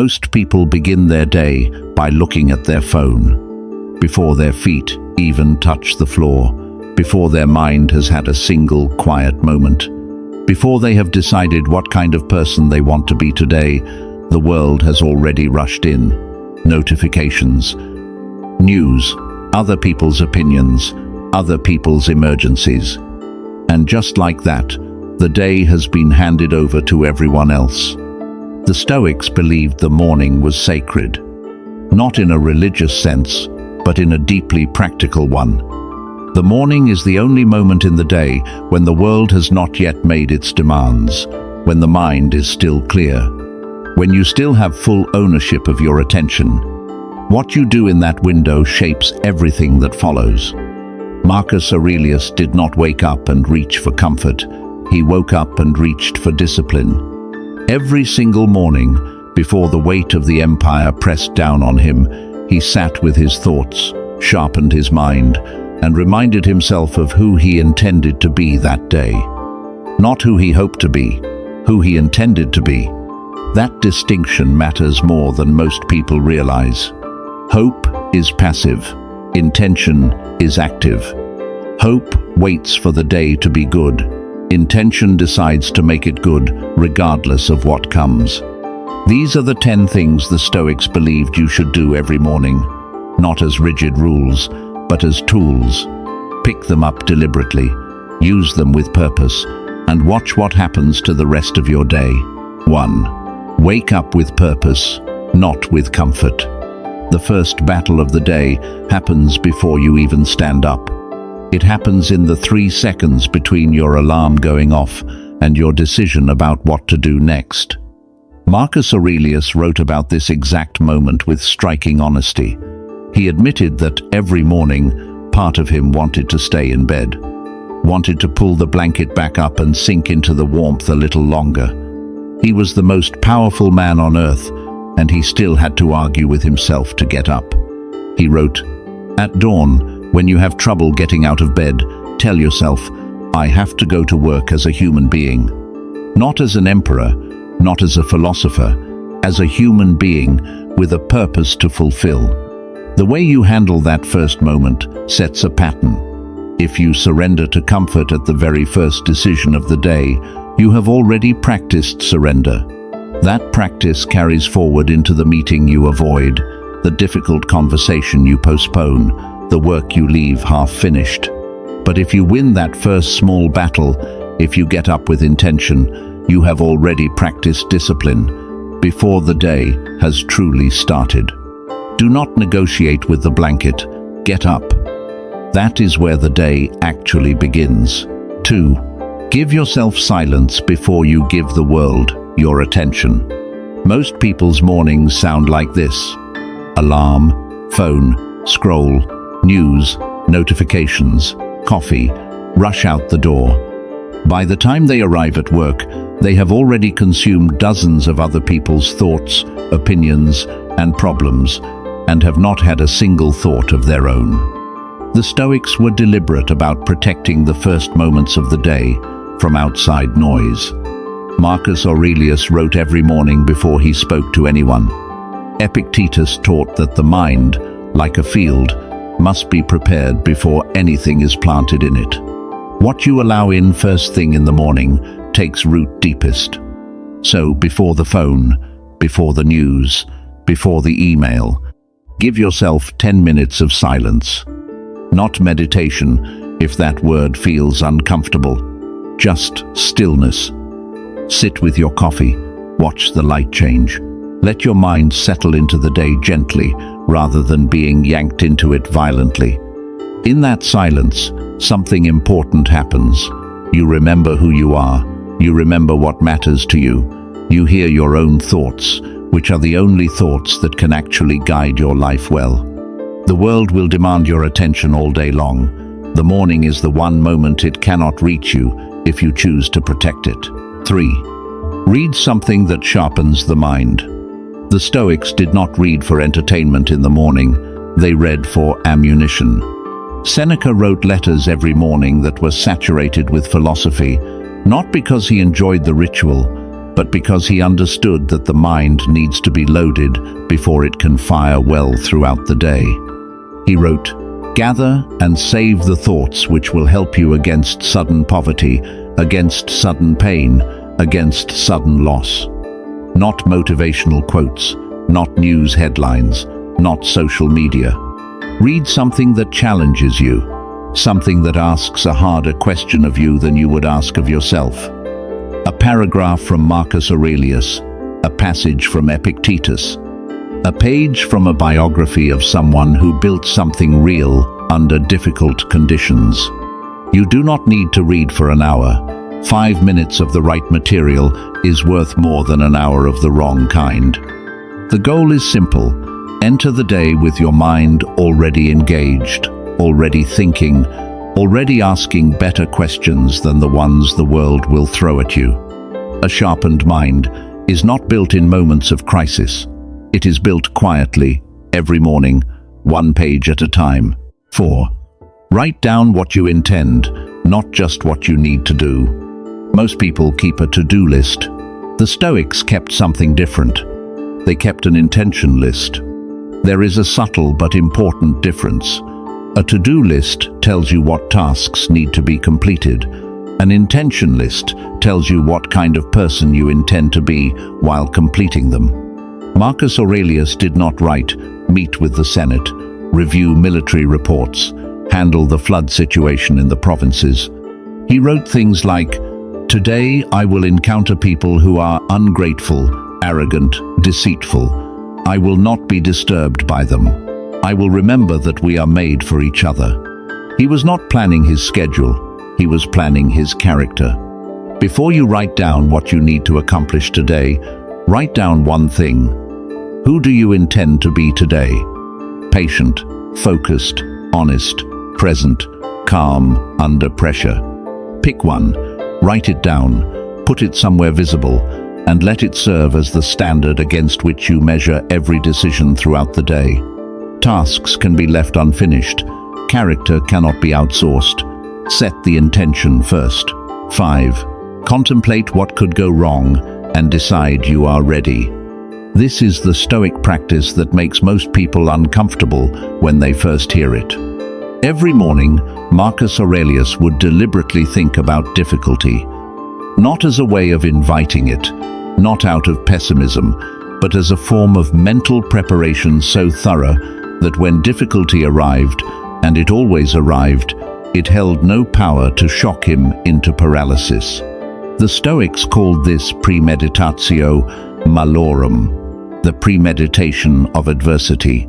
Most people begin their day by looking at their phone, before their feet even touch the floor, before their mind has had a single quiet moment. Before they have decided what kind of person they want to be today, the world has already rushed in. Notifications, news, other people's opinions, other people's emergencies. And just like that, the day has been handed over to everyone else. The Stoics believed the morning was sacred, not in a religious sense, but in a deeply practical one. The morning is the only moment in the day when the world has not yet made its demands, when the mind is still clear, when you still have full ownership of your attention. What you do in that window shapes everything that follows. Marcus Aurelius did not wake up and reach for comfort. He woke up and reached for discipline. Every single morning, before the weight of the empire pressed down on him, he sat with his thoughts, sharpened his mind, and reminded himself of who he intended to be that day. Not who he hoped to be, who he intended to be. That distinction matters more than most people realize. Hope is passive. Intention is active. Hope waits for the day to be good. Intention decides to make it good, regardless of what comes. These are the 10 things the Stoics believed you should do every morning, not as rigid rules, but as tools. Pick them up deliberately, use them with purpose, and watch what happens to the rest of your day. 1. Wake up with purpose, not with comfort. The first battle of the day happens before you even stand up. It happens in the 3 seconds between your alarm going off and your decision about what to do next. Marcus Aurelius wrote about this exact moment with striking honesty. He admitted that every morning, part of him wanted to stay in bed, wanted to pull the blanket back up and sink into the warmth a little longer. He was the most powerful man on earth, and he still had to argue with himself to get up. He wrote, "At dawn, when you have trouble getting out of bed, tell yourself, I have to go to work as a human being. Not as an emperor, not as a philosopher, as a human being with a purpose to fulfill." The way you handle that first moment sets a pattern. If you surrender to comfort at the very first decision of the day, you have already practiced surrender. That practice carries forward into the meeting you avoid, the difficult conversation you postpone, the work you leave half finished. But if you win that first small battle, if you get up with intention, you have already practiced discipline before the day has truly started. Do not negotiate with the blanket. Get up. That is where the day actually begins. 2. Give yourself silence before you give the world your attention. Most people's mornings sound like this: alarm, phone, scroll, news, notifications, coffee, rush out the door. By the time they arrive at work, they have already consumed dozens of other people's thoughts, opinions, and problems, and have not had a single thought of their own. The Stoics were deliberate about protecting the first moments of the day from outside noise. Marcus Aurelius wrote every morning before he spoke to anyone. Epictetus taught that the mind, like a field, must be prepared before anything is planted in it. What you allow in first thing in the morning takes root deepest. So before the phone, before the news, before the email, give yourself 10 minutes of silence. Not meditation, if that word feels uncomfortable. Just stillness. Sit with your coffee. Watch the light change. Let your mind settle into the day gently, rather than being yanked into it violently. In that silence, something important happens. You remember who you are. You remember what matters to you. You hear your own thoughts, which are the only thoughts that can actually guide your life well. The world will demand your attention all day long. The morning is the one moment it cannot reach you if you choose to protect it. 3. Read something that sharpens the mind. The Stoics did not read for entertainment in the morning. They read for ammunition. Seneca wrote letters every morning that were saturated with philosophy, not because he enjoyed the ritual, but because he understood that the mind needs to be loaded before it can fire well throughout the day. He wrote, "Gather and save the thoughts which will help you against sudden poverty, against sudden pain, against sudden loss." Not motivational quotes, not news headlines, not social media. Read something that challenges you, something that asks a harder question of you than you would ask of yourself. A paragraph from Marcus Aurelius, a passage from Epictetus, a page from a biography of someone who built something real under difficult conditions. You do not need to read for an hour. 5 minutes of the right material is worth more than an hour of the wrong kind. The goal is simple. Enter the day with your mind already engaged, already thinking, already asking better questions than the ones the world will throw at you. A sharpened mind is not built in moments of crisis. It is built quietly, every morning, one page at a time. 4. Write down what you intend, not just what you need to do. Most people keep a to-do list. The Stoics kept something different. They kept an intention list. There is a subtle but important difference. A to-do list tells you what tasks need to be completed. An intention list tells you what kind of person you intend to be while completing them. Marcus Aurelius did not write, "Meet with the Senate, review military reports, handle the flood situation in the provinces." He wrote things like, "Today I will encounter people who are ungrateful, arrogant, deceitful. I will not be disturbed by them. I will remember that we are made for each other." He was not planning his schedule, he was planning his character. Before you write down what you need to accomplish today, write down one thing. Who do you intend to be today? Patient, focused, honest, present, calm, under pressure. Pick one, write it down, put it somewhere visible, and let it serve as the standard against which you measure every decision throughout the day. Tasks can be left unfinished. Character cannot be outsourced. Set the intention first. 5. Contemplate what could go wrong and decide you are ready. This is the Stoic practice that makes most people uncomfortable when they first hear it. Every morning, Marcus Aurelius would deliberately think about difficulty, not as a way of inviting it, not out of pessimism, but as a form of mental preparation so thorough that when difficulty arrived, and it always arrived, it held no power to shock him into paralysis. The Stoics called this premeditatio malorum, the premeditation of adversity.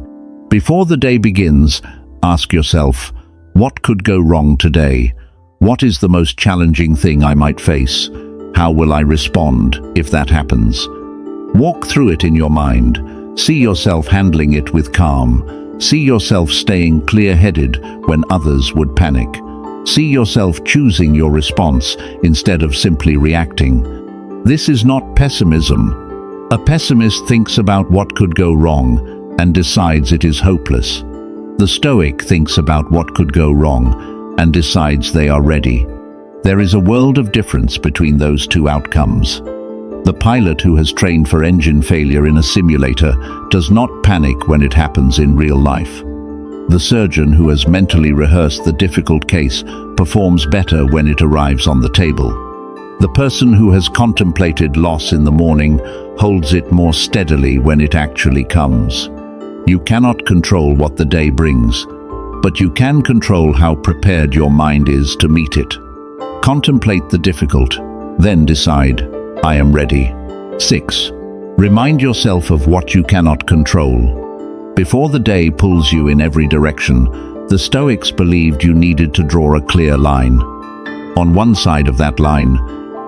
Before the day begins, ask yourself, what could go wrong today? What is the most challenging thing I might face? How will I respond if that happens? Walk through it in your mind. See yourself handling it with calm. See yourself staying clear-headed when others would panic. See yourself choosing your response instead of simply reacting. This is not pessimism. A pessimist thinks about what could go wrong and decides it is hopeless. The Stoic thinks about what could go wrong and decides they are ready. There is a world of difference between those two outcomes. The pilot who has trained for engine failure in a simulator does not panic when it happens in real life. The surgeon who has mentally rehearsed the difficult case performs better when it arrives on the table. The person who has contemplated loss in the morning holds it more steadily when it actually comes. You cannot control what the day brings, but you can control how prepared your mind is to meet it. Contemplate the difficult, then decide, I am ready. 6. Remind yourself of what you cannot control. Before the day pulls you in every direction, the Stoics believed you needed to draw a clear line. On one side of that line,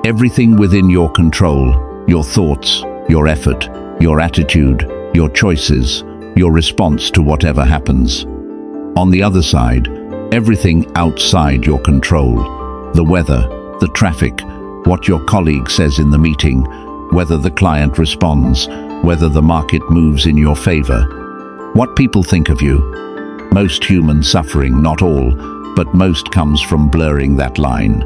everything within your control, your thoughts, your effort, your attitude, your choices, your response to whatever happens. On the other side, everything outside your control, the weather, the traffic, what your colleague says in the meeting, whether the client responds, whether the market moves in your favor, what people think of you. Most human suffering, not all, but most comes from blurring that line.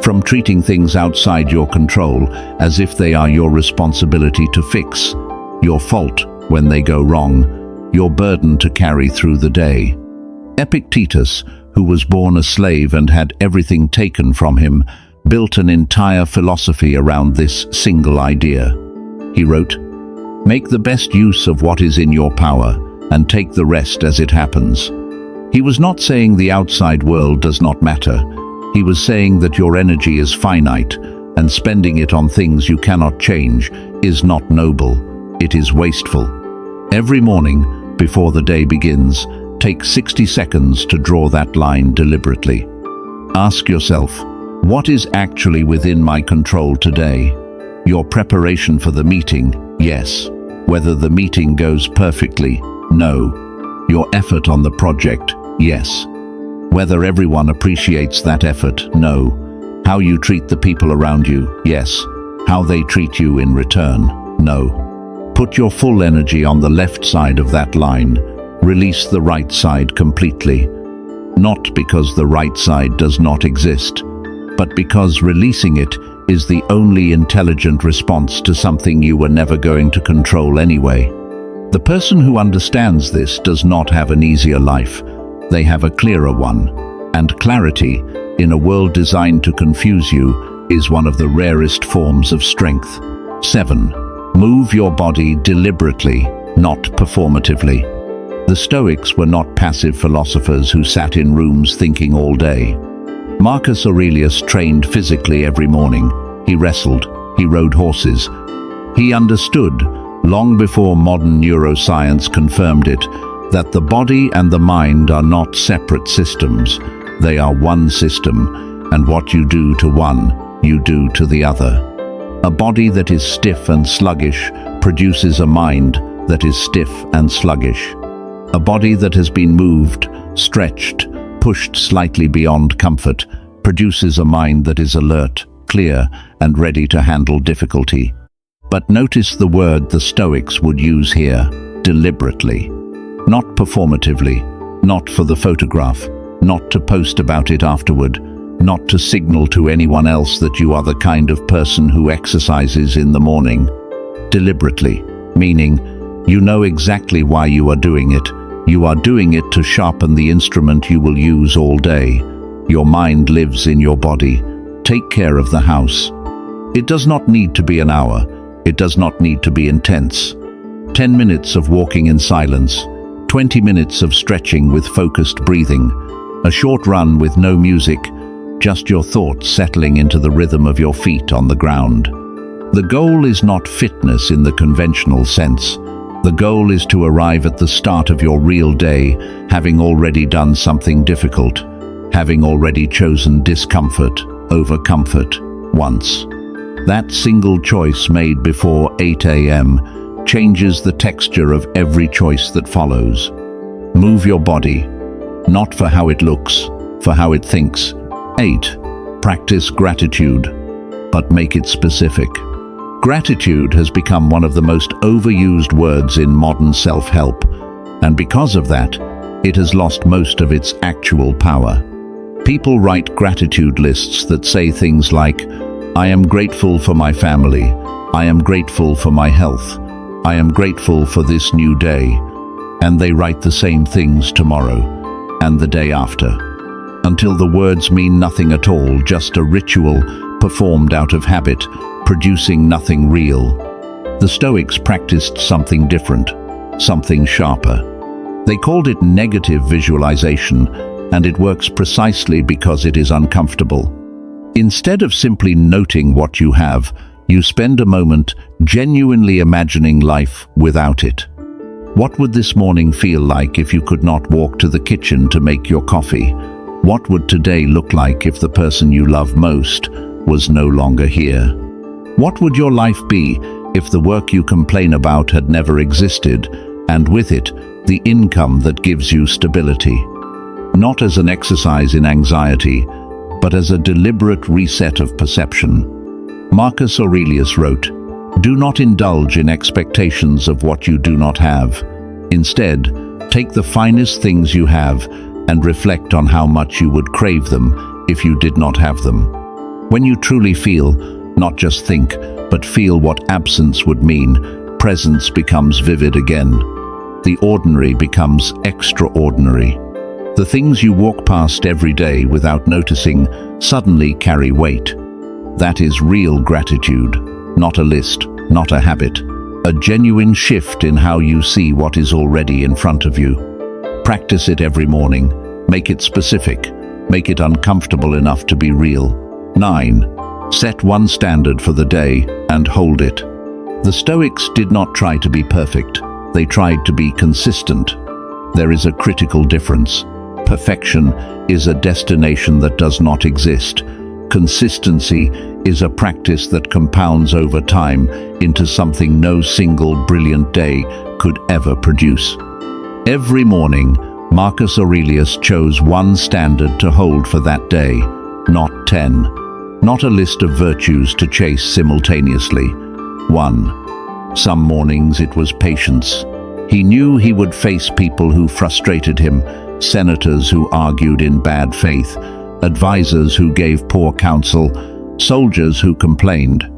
from treating things outside your control as if they are your responsibility to fix, your fault when they go wrong, your burden to carry through the day. Epictetus, who was born a slave and had everything taken from him, built an entire philosophy around this single idea. He wrote, "Make the best use of what is in your power, and take the rest as it happens." He was not saying the outside world does not matter. He was saying that your energy is finite, and spending it on things you cannot change is not noble, it is wasteful. Every morning, before the day begins, take 60 seconds to draw that line deliberately. Ask yourself, what is actually within my control today? Your preparation for the meeting, yes. Whether the meeting goes perfectly, no. Your effort on the project, yes. Whether everyone appreciates that effort, no. How you treat the people around you, yes. How they treat you in return, no. Put your full energy on the left side of that line. Release the right side completely. Not because the right side does not exist, but because releasing it is the only intelligent response to something you were never going to control anyway. The person who understands this does not have an easier life. They have a clearer one. And clarity, in a world designed to confuse you, is one of the rarest forms of strength. 7. Move your body deliberately, not performatively. The Stoics were not passive philosophers who sat in rooms thinking all day. Marcus Aurelius trained physically every morning. He wrestled, he rode horses. He understood, long before modern neuroscience confirmed it, that the body and the mind are not separate systems. They are one system, and what you do to one, you do to the other. A body that is stiff and sluggish produces a mind that is stiff and sluggish. A body that has been moved, stretched, pushed slightly beyond comfort, produces a mind that is alert, clear, and ready to handle difficulty. But notice the word the Stoics would use here, deliberately. Not performatively, not for the photograph, not to post about it afterward, not to signal to anyone else that you are the kind of person who exercises in the morning. Deliberately, meaning you know exactly why you are doing it. You are doing it to sharpen the instrument you will use all day. Your mind lives in your body. Take care of the house. It does not need to be an hour. It does not need to be intense. 10 minutes of walking in silence. 20 minutes of stretching with focused breathing. A short run with no music. Just your thoughts settling into the rhythm of your feet on the ground. The goal is not fitness in the conventional sense. The goal is to arrive at the start of your real day, having already done something difficult, having already chosen discomfort over comfort once. That single choice made before 8 a.m. changes the texture of every choice that follows. Move your body, not for how it looks, for how it thinks. 8. Practice gratitude, but make it specific. Gratitude has become one of the most overused words in modern self-help, and because of that, it has lost most of its actual power. People write gratitude lists that say things like, "I am grateful for my family. I am grateful for my health. I am grateful for this new day." And they write the same things tomorrow, and the day after, until the words mean nothing at all, just a ritual performed out of habit, producing nothing real. The Stoics practiced something different, something sharper. They called it negative visualization, and it works precisely because it is uncomfortable. Instead of simply noting what you have, you spend a moment genuinely imagining life without it. What would this morning feel like if you could not walk to the kitchen to make your coffee? What would today look like if the person you love most was no longer here? What would your life be if the work you complain about had never existed, and with it, the income that gives you stability? Not as an exercise in anxiety, but as a deliberate reset of perception. Marcus Aurelius wrote, "Do not indulge in expectations of what you do not have. Instead, take the finest things you have and reflect on how much you would crave them if you did not have them." When you truly feel, not just think, but feel what absence would mean, presence becomes vivid again. The ordinary becomes extraordinary. The things you walk past every day without noticing suddenly carry weight. That is real gratitude, not a list, not a habit. A genuine shift in how you see what is already in front of you. Practice it every morning. Make it specific. Make it uncomfortable enough to be real. 9. Set one standard for the day and hold it. The Stoics did not try to be perfect. They tried to be consistent. There is a critical difference. Perfection is a destination that does not exist. Consistency is a practice that compounds over time into something no single brilliant day could ever produce. Every morning, Marcus Aurelius chose one standard to hold for that day, not 10. Not a list of virtues to chase simultaneously. 1. Some mornings it was patience. He knew he would face people who frustrated him, senators who argued in bad faith, advisors who gave poor counsel, soldiers who complained.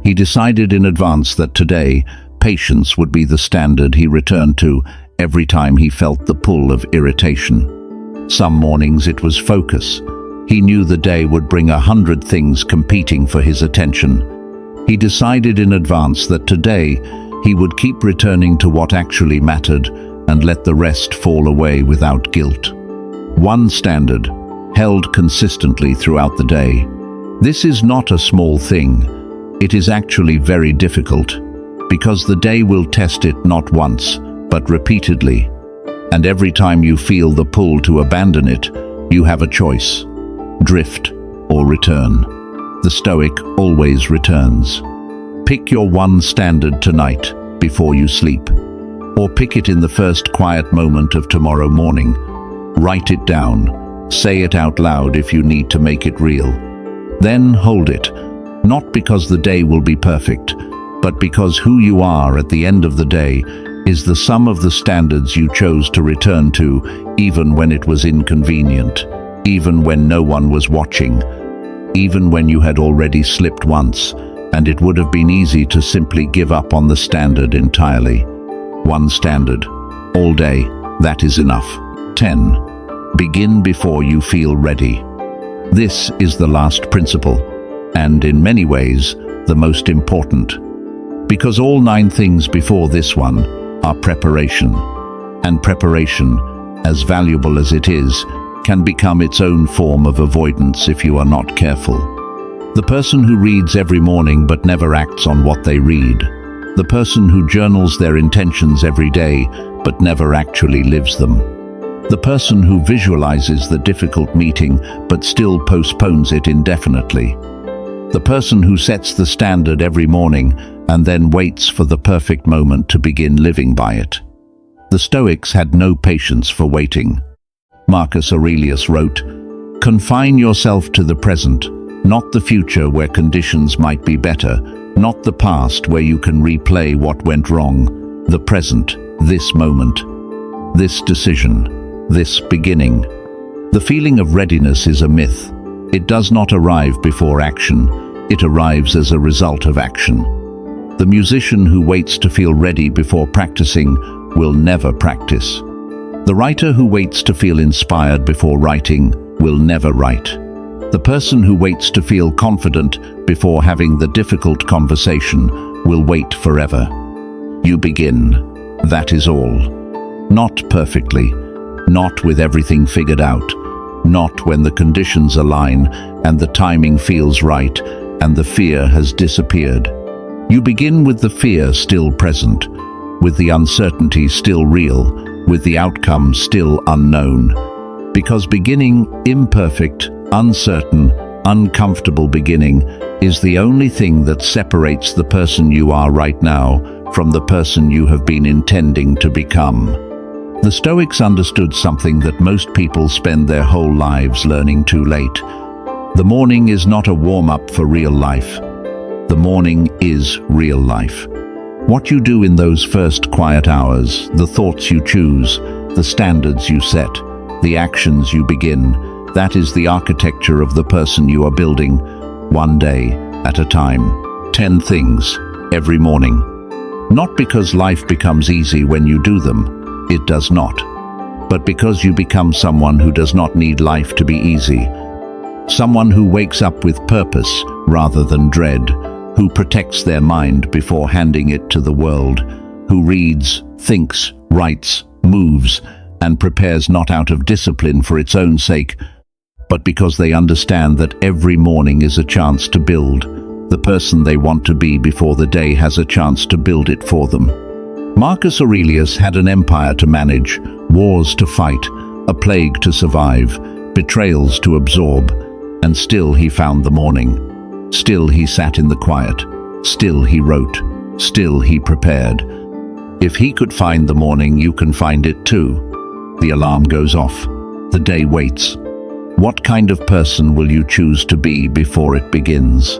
He decided in advance that today, patience would be the standard he returned to every time he felt the pull of irritation. Some mornings it was focus. He knew the day would bring 100 things competing for his attention. He decided in advance that today he would keep returning to what actually mattered and let the rest fall away without guilt. One standard, held consistently throughout the day. This is not a small thing. It is actually very difficult, because the day will test it not once, but repeatedly. And every time you feel the pull to abandon it, you have a choice: drift or return. The Stoic always returns. Pick your one standard tonight before you sleep, or pick it in the first quiet moment of tomorrow morning. Write it down. Say it out loud if you need to make it real. Then hold it, not because the day will be perfect, but because who you are at the end of the day is the sum of the standards you chose to return to, even when it was inconvenient, even when no one was watching, even when you had already slipped once, and it would have been easy to simply give up on the standard entirely. One standard, all day, that is enough. 10. Begin before you feel ready. This is the last principle, and in many ways, the most important. Because all 9 things before this one are preparation. And preparation, as valuable as it is, can become its own form of avoidance if you are not careful. The person who reads every morning but never acts on what they read. The person who journals their intentions every day but never actually lives them. The person who visualizes the difficult meeting but still postpones it indefinitely. The person who sets the standard every morning and then waits for the perfect moment to begin living by it. The Stoics had no patience for waiting. Marcus Aurelius wrote, "Confine yourself to the present, not the future where conditions might be better, not the past where you can replay what went wrong, the present, this moment, this decision, this beginning." The feeling of readiness is a myth. It does not arrive before action, it arrives as a result of action. The musician who waits to feel ready before practicing will never practice. The writer who waits to feel inspired before writing will never write. The person who waits to feel confident before having the difficult conversation will wait forever. You begin, that is all. Not perfectly, not with everything figured out, not when the conditions align and the timing feels right and the fear has disappeared. You begin with the fear still present, with the uncertainty still real, with the outcome still unknown. Because beginning, imperfect, uncertain, uncomfortable beginning, is the only thing that separates the person you are right now from the person you have been intending to become. The Stoics understood something that most people spend their whole lives learning too late. The morning is not a warm-up for real life. The morning is real life. What you do in those first quiet hours, the thoughts you choose, the standards you set, the actions you begin, that is the architecture of the person you are building. one day at a time. 10 things every morning. Not because life becomes easy when you do them, it does not. But because you become someone who does not need life to be easy. Someone who wakes up with purpose rather than dread, who protects their mind before handing it to the world, who reads, thinks, writes, moves, and prepares not out of discipline for its own sake, but because they understand that every morning is a chance to build the person they want to be before the day has a chance to build it for them. Marcus Aurelius had an empire to manage, wars to fight, a plague to survive, betrayals to absorb, and still he found the morning. Still he sat in the quiet. Still he wrote. Still he prepared. If he could find the morning, you can find it too. The alarm goes off. The day waits. What kind of person will you choose to be before it begins?